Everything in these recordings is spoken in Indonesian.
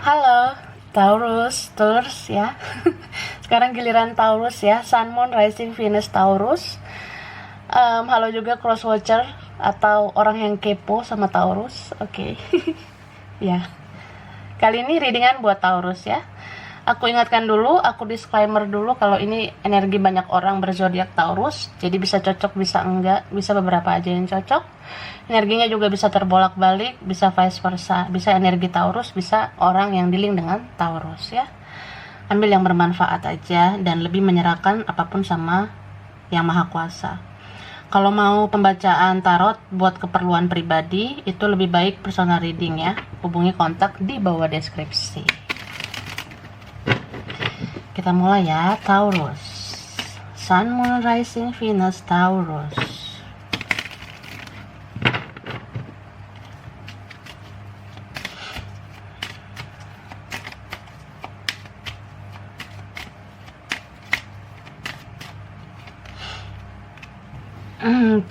Halo, Taurus ya. Sekarang giliran Taurus ya, Sun, Moon, Rising, Venus Taurus. Halo juga cross watcher atau orang yang kepo sama Taurus. Oke. Ya. Kali ini readingan buat Taurus ya. Aku ingatkan dulu, aku disclaimer dulu kalau ini energi banyak orang berzodiak Taurus, jadi bisa cocok, bisa enggak, bisa beberapa aja yang cocok. Energinya juga bisa terbolak-balik, bisa vice versa, bisa energi Taurus, bisa orang yang dealing dengan Taurus ya. Ambil yang bermanfaat aja dan lebih menyerahkan apapun sama Yang Maha Kuasa. Kalau mau pembacaan tarot buat keperluan pribadi, itu lebih baik personal reading ya. Hubungi kontak di bawah deskripsi. Kita mulai ya, Taurus. Sun, Moon, Rising, Venus Taurus.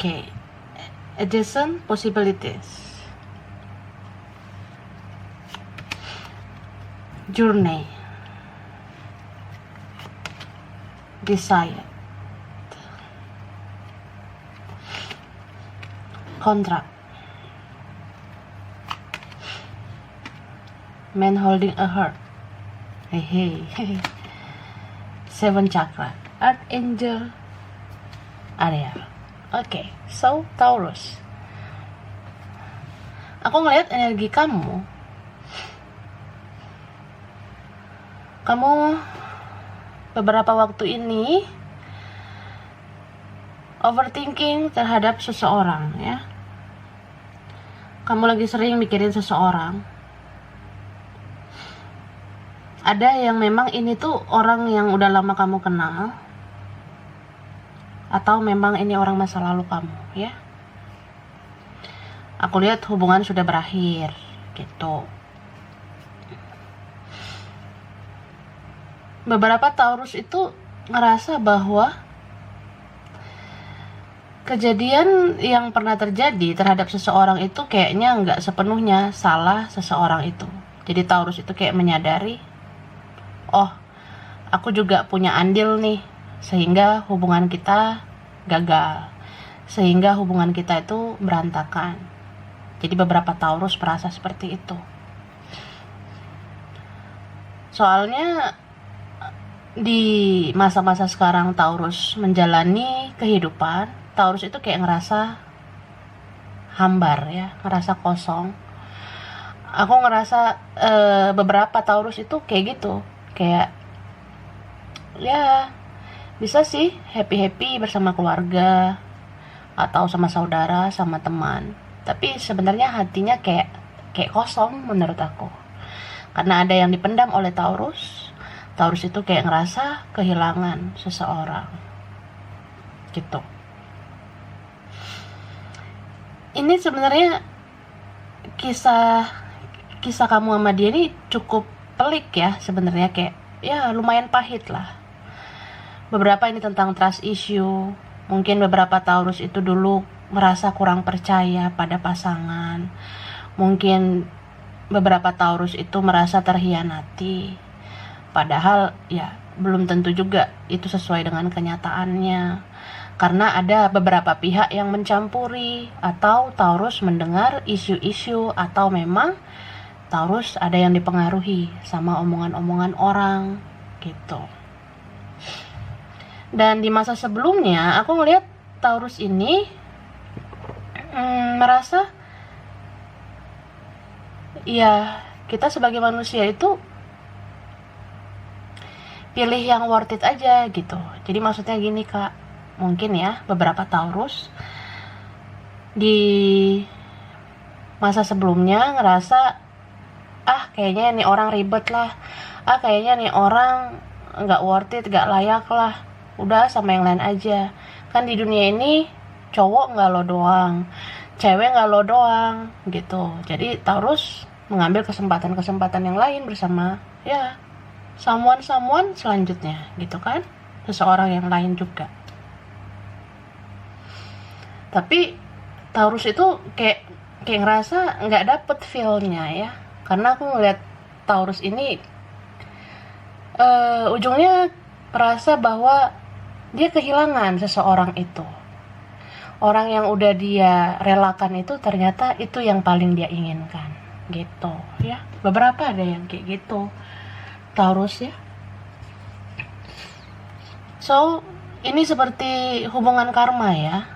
Okay. Adjacent possibilities. Journey. Desire. Contract. Man holding a heart. Hey. Seven chakra. Archangel Ariel. Oke, so Taurus. Aku ngeliat energi kamu. Kamu beberapa waktu ini overthinking terhadap seseorang ya. Kamu lagi sering mikirin seseorang. Ada yang memang ini tuh orang yang udah lama kamu kenal, atau memang ini orang masa lalu kamu ya. Aku lihat hubungan sudah berakhir gitu. Beberapa Taurus itu ngerasa bahwa kejadian yang pernah terjadi terhadap seseorang itu kayaknya nggak sepenuhnya salah seseorang itu. Jadi Taurus itu kayak menyadari, oh aku juga punya andil nih, sehingga hubungan kita gagal, sehingga hubungan kita itu berantakan. Jadi beberapa Taurus merasa seperti itu. Soalnya di masa-masa sekarang Taurus menjalani kehidupan, Taurus itu kayak ngerasa hambar ya, ngerasa kosong. Aku ngerasa beberapa Taurus itu kayak gitu, kayak ya bisa sih happy bersama keluarga atau sama saudara, sama teman, tapi sebenarnya hatinya kayak kosong menurut aku, karena ada yang dipendam oleh Taurus. Taurus itu kayak ngerasa kehilangan seseorang gitu. Ini sebenarnya kisah kamu sama dia ini cukup pelik ya sebenarnya, kayak ya lumayan pahit lah. Beberapa ini tentang trust issue. Mungkin beberapa Taurus itu dulu merasa kurang percaya pada pasangan. Mungkin beberapa Taurus itu merasa terhianati. Padahal ya belum tentu juga itu sesuai dengan kenyataannya. Karena ada beberapa pihak yang mencampuri, atau Taurus mendengar isu-isu, atau memang Taurus ada yang dipengaruhi sama omongan-omongan orang gitu. Dan di masa sebelumnya aku ngelihat Taurus ini merasa ya kita sebagai manusia itu pilih yang worth it aja gitu. Jadi maksudnya gini Kak, mungkin ya beberapa Taurus di masa sebelumnya ngerasa kayaknya nih orang ribet lah, kayaknya nih orang nggak worth it, nggak layak lah, udah sama yang lain aja. Kan di dunia ini cowok nggak lo doang, cewek nggak lo doang gitu. Jadi Taurus mengambil kesempatan yang lain bersama ya someone selanjutnya gitu kan, seseorang yang lain juga. Tapi Taurus itu kayak ngerasa nggak dapet feel-nya ya, karena aku ngeliat Taurus ini ujungnya merasa bahwa dia kehilangan seseorang itu. Orang yang udah dia relakan itu ternyata itu yang paling dia inginkan, gitu ya. Beberapa ada yang kayak gitu, Taurus ya. So, ini seperti hubungan karma ya,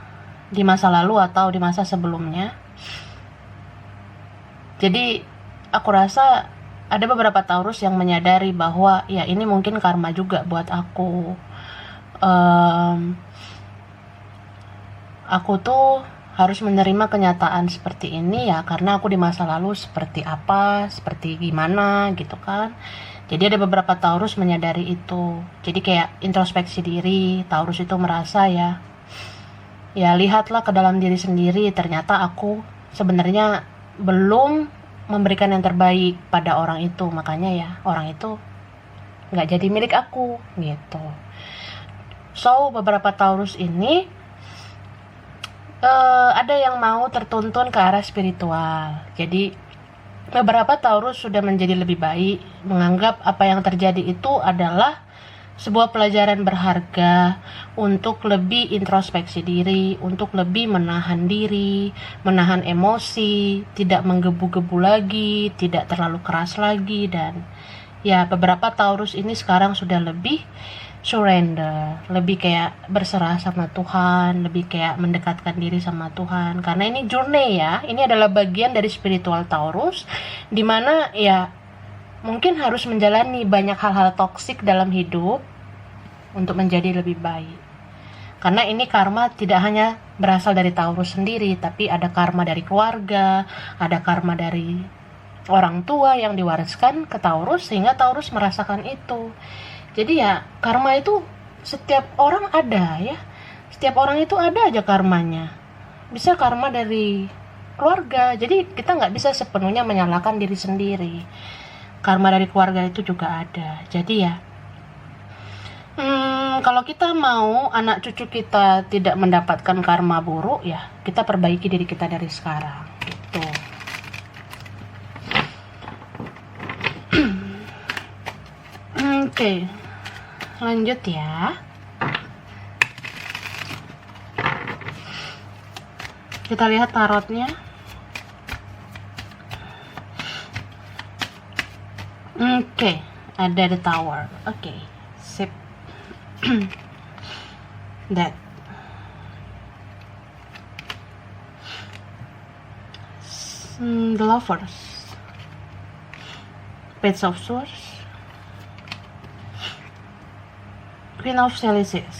di masa lalu atau di masa sebelumnya. Jadi, aku rasa ada beberapa Taurus yang menyadari bahwa ya ini mungkin karma juga buat aku. Aku tuh harus menerima kenyataan seperti ini ya, karena aku di masa lalu seperti apa, seperti gimana gitu kan. Jadi ada beberapa Taurus menyadari itu. Jadi kayak introspeksi diri. Taurus itu merasa ya lihatlah ke dalam diri sendiri, ternyata aku sebenarnya belum memberikan yang terbaik pada orang itu, makanya ya orang itu nggak jadi milik aku gitu. So beberapa Taurus ini ada yang mau tertuntun ke arah spiritual. Jadi beberapa Taurus sudah menjadi lebih baik, menganggap apa yang terjadi itu adalah sebuah pelajaran berharga untuk lebih introspeksi diri, untuk lebih menahan diri, menahan emosi, tidak menggebu-gebu lagi, tidak terlalu keras lagi. Dan ya beberapa Taurus ini sekarang sudah lebih surrender, lebih kayak berserah sama Tuhan, lebih kayak mendekatkan diri sama Tuhan. Karena ini journey ya, ini adalah bagian dari spiritual Taurus, dimana ya mungkin harus menjalani banyak hal-hal toksik dalam hidup untuk menjadi lebih baik. Karena ini karma tidak hanya berasal dari Taurus sendiri, tapi ada karma dari keluarga, ada karma dari orang tua yang diwariskan ke Taurus, sehingga Taurus merasakan itu. Jadi ya karma itu setiap orang ada ya, setiap orang itu ada aja karmanya. Bisa karma dari keluarga, jadi kita nggak bisa sepenuhnya menyalahkan diri sendiri. Karma dari keluarga itu juga ada. Jadi ya kalau kita mau anak cucu kita tidak mendapatkan karma buruk ya, kita perbaiki diri kita dari sekarang gitu. Oke. Lanjut ya. Kita lihat tarotnya. Oke, ada the Tower. Oke, sip. That. The Lovers. Page of Swords. Queen of Chalices.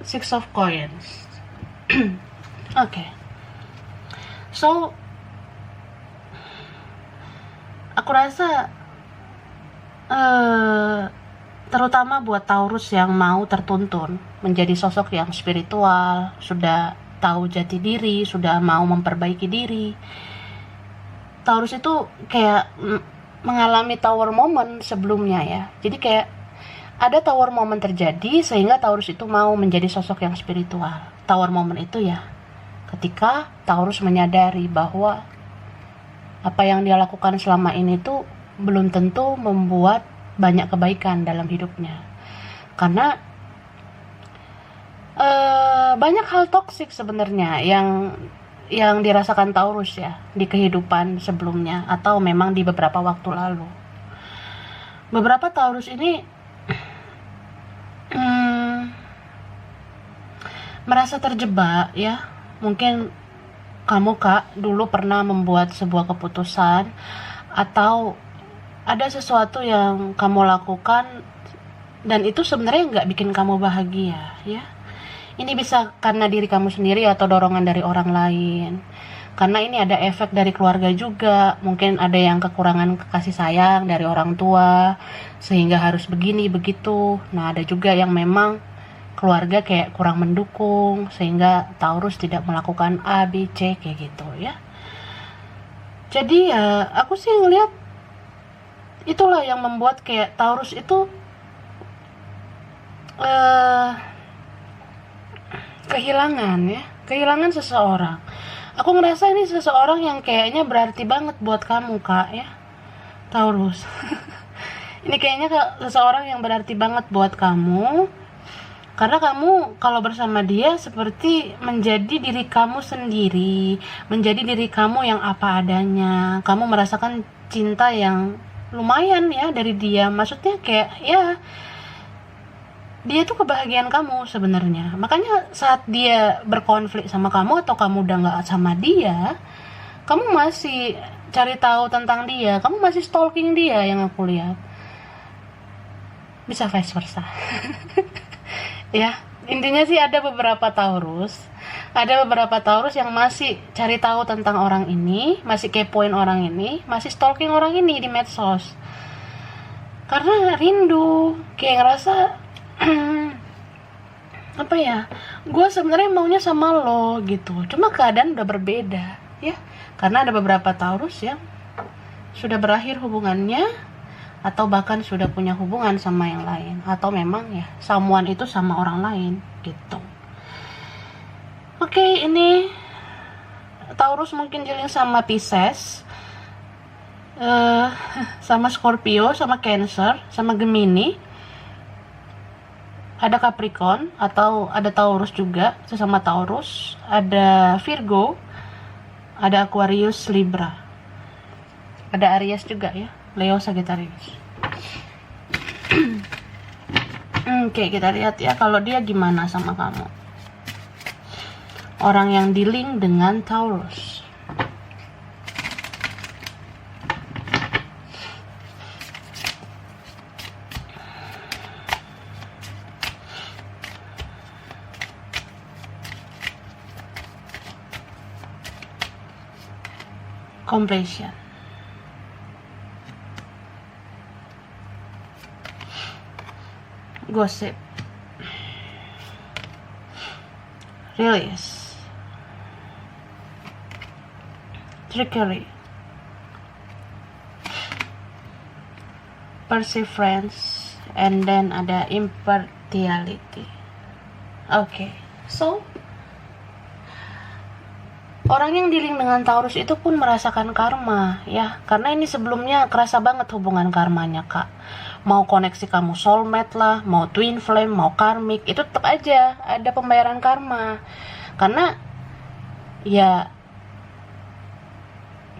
Six of Coins. Okay. So aku rasa terutama buat Taurus yang mau tertuntun menjadi sosok yang spiritual, sudah tahu jati diri, sudah mau memperbaiki diri. Taurus itu kayak mengalami tower moment sebelumnya ya. Jadi kayak ada tower moment terjadi sehingga Taurus itu mau menjadi sosok yang spiritual. Tower moment itu ya ketika Taurus menyadari bahwa apa yang dia lakukan selama ini tuh belum tentu membuat banyak kebaikan dalam hidupnya. Karena banyak hal toksik sebenarnya yang dirasakan Taurus ya di kehidupan sebelumnya atau memang di beberapa waktu lalu. Beberapa Taurus ini merasa terjebak ya. Mungkin kamu Kak dulu pernah membuat sebuah keputusan atau ada sesuatu yang kamu lakukan dan itu sebenarnya nggak bikin kamu bahagia ya. Ini bisa karena diri kamu sendiri atau dorongan dari orang lain. Karena ini ada efek dari keluarga juga. Mungkin ada yang kekurangan kasih sayang dari orang tua sehingga harus begini begitu. Nah, ada juga yang memang keluarga kayak kurang mendukung sehingga Taurus tidak melakukan A, B, C kayak gitu ya. Jadi ya aku sih ngelihat itulah yang membuat kayak Taurus itu kehilangan seseorang Aku ngerasa ini seseorang yang kayaknya berarti banget buat kamu, Kak, ya. Taurus. Ini kayaknya seseorang yang berarti banget buat kamu. Karena kamu kalau bersama dia seperti menjadi diri kamu sendiri, menjadi diri kamu yang apa adanya. Kamu merasakan cinta yang lumayan ya dari dia. Maksudnya kayak ya dia tuh kebahagiaan kamu sebenarnya. Makanya saat dia berkonflik sama kamu atau kamu udah nggak sama dia, kamu masih cari tahu tentang dia, kamu masih stalking dia yang aku lihat. Bisa vice versa. Ya, intinya sih ada beberapa Taurus yang masih cari tahu tentang orang ini, masih kepoin orang ini, masih stalking orang ini di medsos. Karena rindu, kayak ngerasa apa ya? Gue sebenarnya maunya sama lo gitu. Cuma keadaan udah berbeda, ya. Karena ada beberapa Taurus yang sudah berakhir hubungannya, atau bahkan sudah punya hubungan sama yang lain, atau memang ya someone itu sama orang lain gitu. Oke, ini Taurus mungkin dealing sama Pisces, sama Scorpio, sama Cancer, sama Gemini, ada Capricorn atau ada Taurus juga, sesama Taurus, ada Virgo, ada Aquarius, Libra, ada Aries juga ya, Leo, Sagittarius. Oke, kita lihat ya kalau dia gimana sama kamu. Orang yang dealing dengan Taurus. Completion. Gossip. Release. Trickery. Perseverance. And then ada impartiality. Oke, so orang yang dealing dengan Taurus itu pun merasakan karma ya, karena ini sebelumnya kerasa banget hubungan karmanya, Kak. Mau koneksi kamu soulmate lah, mau twin flame, mau karmic, itu tetap aja ada pembayaran karma. Karena ya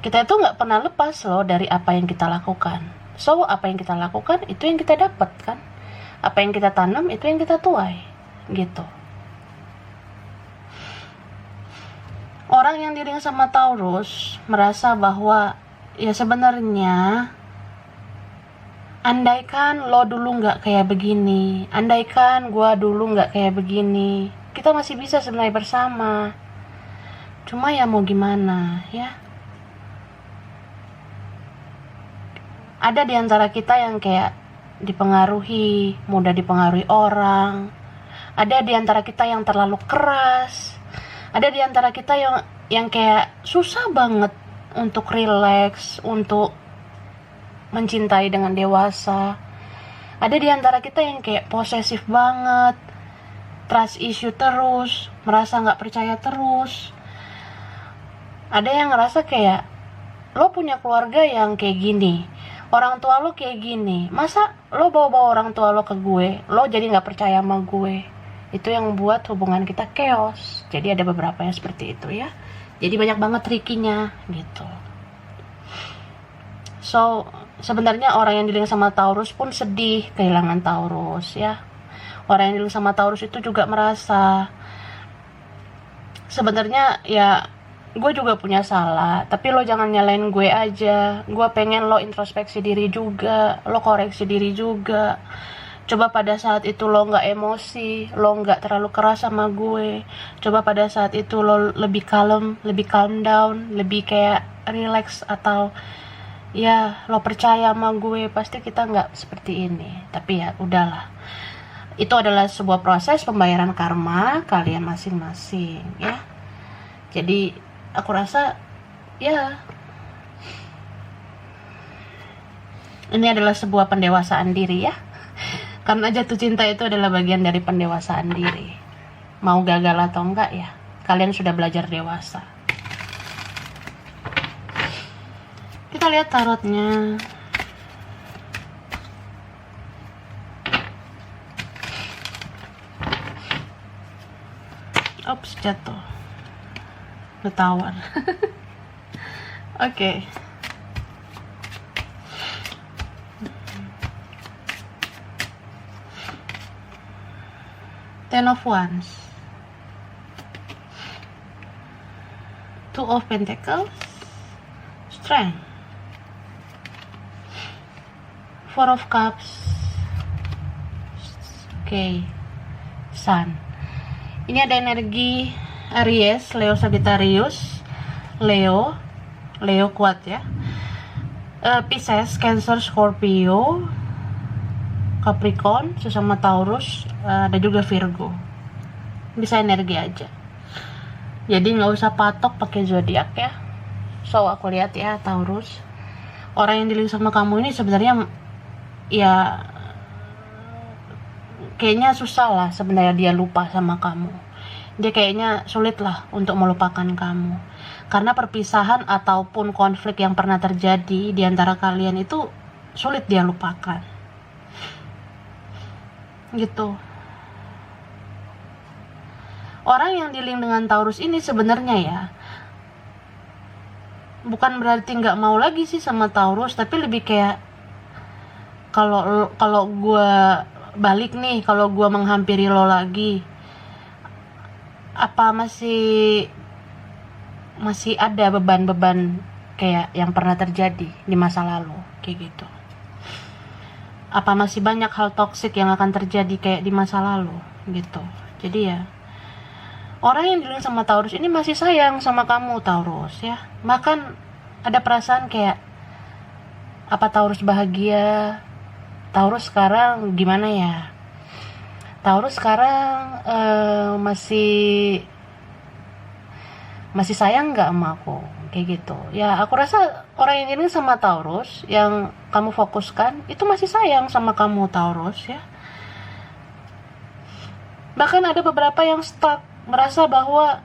kita itu nggak pernah lepas loh dari apa yang kita lakukan. So apa yang kita lakukan itu yang kita dapat kan. Apa yang kita tanam itu yang kita tuai gitu. Orang yang dealing sama Taurus merasa bahwa ya sebenarnya andaikan lo dulu nggak kayak begini, andaikan gue dulu nggak kayak begini, kita masih bisa sebenarnya bersama. Cuma ya mau gimana ya. Ada di antara kita yang kayak dipengaruhi, mudah dipengaruhi orang. Ada di antara kita yang terlalu keras. Ada di antara kita yang kayak susah banget untuk relax, untuk mencintai dengan dewasa. Ada di antara kita yang kayak posesif banget, trust issue terus, merasa nggak percaya terus. Ada yang ngerasa kayak lo punya keluarga yang kayak gini, orang tua lo kayak gini, masa lo bawa-bawa orang tua lo ke gue, lo jadi nggak percaya sama gue. Itu yang membuat hubungan kita chaos. Jadi ada beberapa yang seperti itu ya. Jadi banyak banget trikinya gitu. So sebenarnya orang yang dealing sama Taurus pun sedih kehilangan Taurus ya. Orang yang dealing sama Taurus itu juga merasa sebenarnya ya gue juga punya salah, tapi lo jangan nyalain gue aja. Gue pengen lo introspeksi diri juga, lo koreksi diri juga. Coba pada saat itu lo gak emosi, lo gak terlalu keras sama gue. Coba pada saat itu lo lebih calm down, lebih kayak relax, atau ya lo percaya sama gue, pasti kita gak seperti ini. Tapi ya udahlah, itu adalah sebuah proses pembayaran karma kalian masing-masing ya. Jadi aku rasa ya ini adalah sebuah pendewasaan diri ya. Karena jatuh cinta itu adalah bagian dari pendewasaan diri. Mau gagal atau enggak ya, kalian sudah belajar dewasa. kita lihat tarotnya. Ops, jatuh. The Tower. Oke. Ten of Wands, Two of Pentacles, Strength, Four of Cups, Sun. Ini ada energi Aries, Leo, Sagittarius, Leo kuat ya. Pisces, Cancer, Scorpio, Capricorn, sesama Taurus, ada juga Virgo. Bisa energi aja. Jadi nggak usah patok pakai zodiak ya. So aku lihat ya Taurus, orang yang dealing sama kamu ini sebenarnya ya kayaknya susah lah sebenarnya dia lupa sama kamu. Dia kayaknya sulit lah untuk melupakan kamu. Karena perpisahan ataupun konflik yang pernah terjadi di antara kalian itu sulit dia lupakan. Gitu. Orang yang dealing dengan Taurus ini sebenarnya ya bukan berarti nggak mau lagi sih sama Taurus, tapi lebih kayak kalau gue balik nih, kalau gue menghampiri lo lagi, apa masih ada beban-beban kayak yang pernah terjadi di masa lalu kayak gitu. Apa masih banyak hal toksik yang akan terjadi kayak di masa lalu gitu. Jadi ya orang yang dealing sama Taurus ini masih sayang sama kamu Taurus ya. Bahkan ada perasaan kayak apa Taurus bahagia, Taurus sekarang gimana ya, Taurus sekarang masih sayang nggak sama aku kayak gitu ya. Aku rasa orang yang ini sama Taurus yang kamu fokuskan itu masih sayang sama kamu Taurus ya. Bahkan ada beberapa yang stuck, merasa bahwa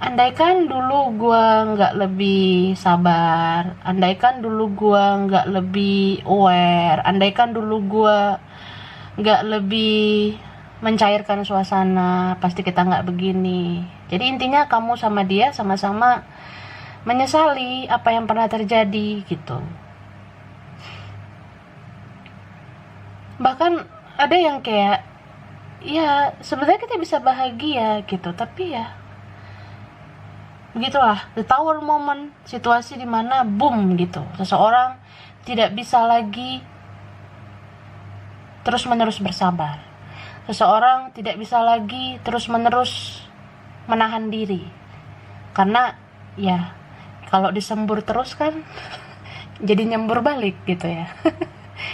andaikan dulu gua nggak lebih sabar, andaikan dulu gua nggak lebih aware, andaikan dulu gua nggak lebih mencairkan suasana, pasti kita nggak begini. Jadi intinya kamu sama dia sama-sama menyesali apa yang pernah terjadi gitu. Bahkan ada yang kayak ya sebenarnya kita bisa bahagia gitu, tapi ya begitulah the tower moment, situasi dimana boom gitu, seseorang tidak bisa lagi terus menerus bersabar, seseorang tidak bisa lagi terus menerus menahan diri, karena ya kalau disembur terus kan jadi nyembur balik gitu ya.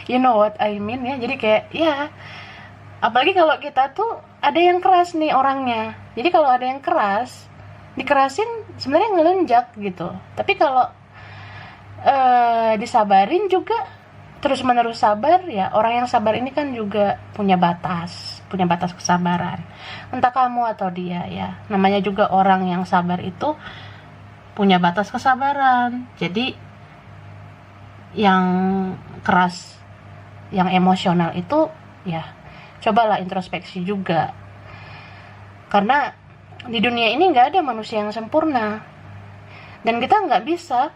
You know what I mean ya. Jadi kayak ya apalagi kalau kita tuh ada yang keras nih orangnya, jadi kalau ada yang keras dikerasin sebenarnya ngelunjak gitu. Tapi kalau disabarin juga terus menerus sabar ya, orang yang sabar ini kan juga punya batas kesabaran, entah kamu atau dia ya. Namanya juga orang yang sabar itu punya batas kesabaran. Jadi yang keras, yang emosional itu ya cobalah introspeksi juga, karena di dunia ini nggak ada manusia yang sempurna, dan kita nggak bisa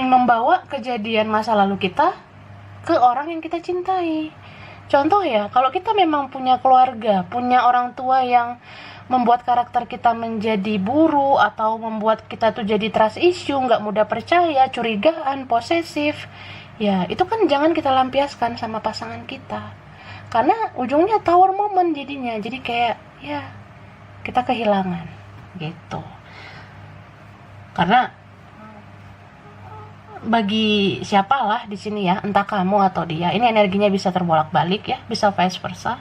membawa kejadian masa lalu kita ke orang yang kita cintai. Contoh ya, kalau kita memang punya keluarga, punya orang tua yang membuat karakter kita menjadi buru, atau membuat kita tuh jadi trust issue, nggak mudah percaya, curigaan, posesif, ya itu kan jangan kita lampiaskan sama pasangan kita, karena ujungnya tower moment jadinya. Jadi kayak ya kita kehilangan gitu. Karena bagi siapalah di sini ya, entah kamu atau dia, ini energinya bisa terbolak-balik ya, bisa vice versa.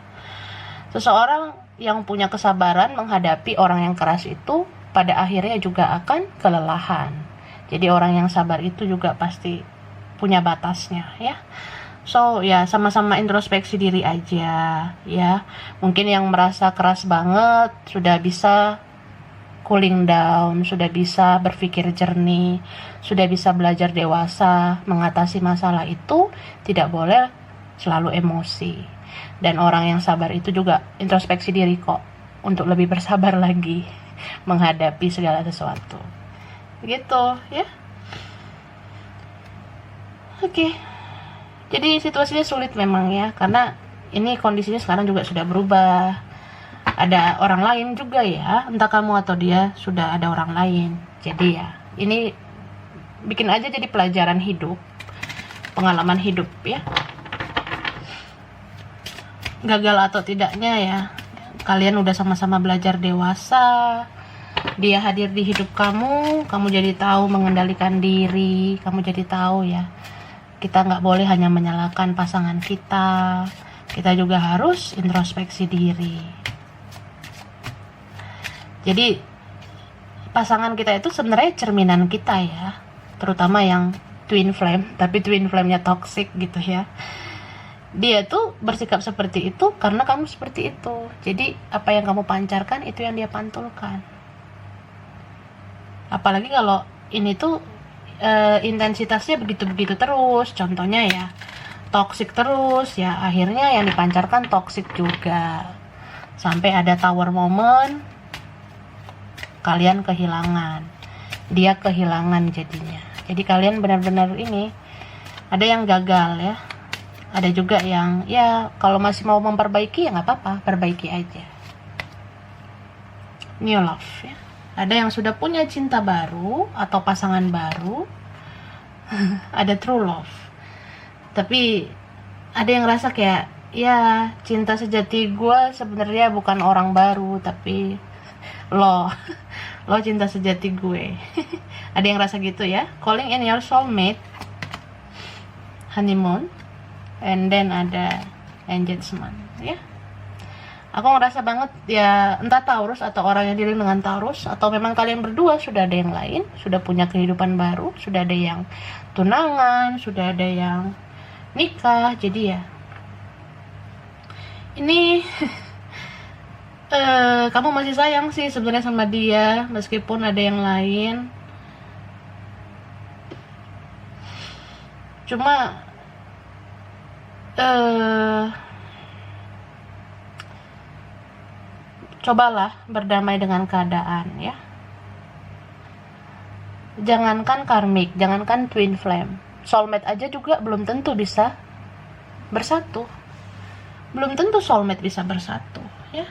Seseorang yang punya kesabaran menghadapi orang yang keras itu pada akhirnya juga akan kelelahan. Jadi orang yang sabar itu juga pasti punya batasnya ya. So ya sama-sama introspeksi diri aja ya. Mungkin yang merasa keras banget sudah bisa cooling down, sudah bisa berpikir jernih, sudah bisa belajar dewasa, mengatasi masalah itu, tidak boleh selalu emosi. Dan orang yang sabar itu juga introspeksi diri kok, untuk lebih bersabar lagi menghadapi segala sesuatu. Gitu ya. Oke. Jadi situasinya sulit memang ya, karena ini kondisinya sekarang juga sudah berubah. Ada orang lain juga ya, entah kamu atau dia, sudah ada orang lain. Jadi ya, ini bikin aja jadi pelajaran hidup, pengalaman hidup ya. Gagal atau tidaknya ya, kalian udah sama-sama belajar dewasa. Dia hadir di hidup kamu jadi tahu mengendalikan diri, kamu jadi tahu ya, kita nggak boleh hanya menyalahkan pasangan kita juga harus introspeksi diri. Jadi pasangan kita itu sebenarnya cerminan kita ya, terutama yang twin flame, tapi twin flame-nya toxic gitu ya. Dia tuh bersikap seperti itu karena kamu seperti itu. Jadi apa yang kamu pancarkan itu yang dia pantulkan. Apalagi kalau ini tuh intensitasnya begitu-begitu terus, contohnya ya toxic terus ya, akhirnya yang dipancarkan toxic juga, sampai ada tower moment kalian kehilangan, dia kehilangan jadinya. Jadi kalian benar-benar ini, ada yang gagal ya, ada juga yang ya kalau masih mau memperbaiki ya nggak apa-apa, perbaiki aja. New love ya. Ada yang sudah punya cinta baru atau pasangan baru, ada true love. Tapi ada yang rasa kayak ya cinta sejati gue sebenarnya bukan orang baru, tapi lo cinta sejati gue. Ada yang rasa gitu ya. Calling in your soulmate, honeymoon, and then ada engagement ya. Aku ngerasa banget ya, entah Taurus atau orang yang diri dengan Taurus, atau memang kalian berdua sudah ada yang lain, sudah punya kehidupan baru, sudah ada yang tunangan, sudah ada yang nikah. Jadi ya ini kamu masih sayang sih sebenarnya sama dia meskipun ada yang lain. Cuma cobalah berdamai dengan keadaan ya. Jangankan karmik, jangankan twin flame, soulmate aja juga belum tentu bisa bersatu. Belum tentu soulmate bisa bersatu ya.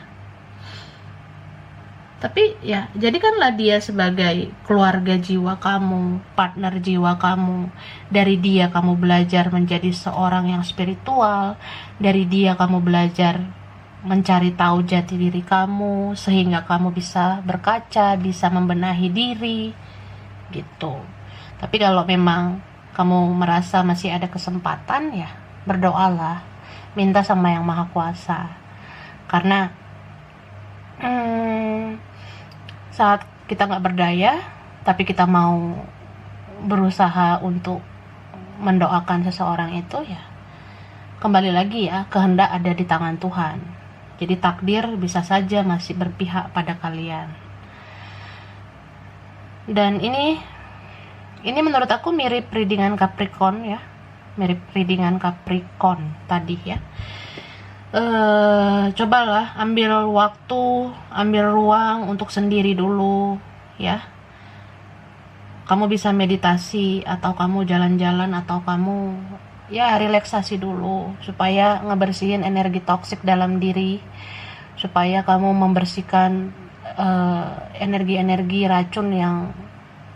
Tapi ya, jadikanlah dia sebagai keluarga jiwa kamu, partner jiwa kamu. Dari dia kamu belajar menjadi seorang yang spiritual. Dari dia kamu belajar mencari tahu jati diri kamu, sehingga kamu bisa berkaca, bisa membenahi diri gitu. Tapi kalau memang kamu merasa masih ada kesempatan, ya berdoalah, minta sama Yang Maha Kuasa. Karena saat kita nggak berdaya, tapi kita mau berusaha untuk mendoakan seseorang itu, ya kembali lagi ya, kehendak ada di tangan Tuhan. Jadi takdir bisa saja masih berpihak pada kalian. Dan ini menurut aku mirip readingan Capricorn ya. Mirip readingan Capricorn tadi ya. Cobalah ambil waktu, ambil ruang untuk sendiri dulu ya. Kamu bisa meditasi, atau kamu jalan-jalan, atau kamu ya relaksasi dulu supaya ngebersihin energi toksik dalam diri, supaya kamu membersihkan energi-energi racun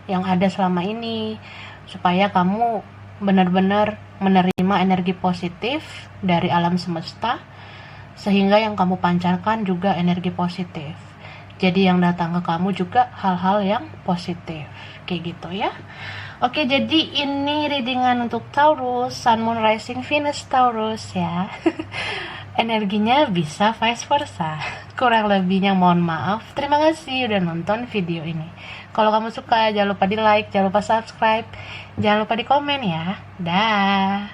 yang ada selama ini, supaya kamu benar-benar menerima energi positif dari alam semesta, sehingga yang kamu pancarkan juga energi positif. Jadi yang datang ke kamu juga hal-hal yang positif, kayak gitu ya. Oke, jadi ini readingan untuk Taurus, Sun, Moon, Rising, Venus Taurus ya. Energinya bisa vice versa. Kurang lebihnya mohon maaf. Terima kasih udah nonton video ini. Kalau kamu suka, jangan lupa di like, jangan lupa subscribe, jangan lupa di komen ya. Dah.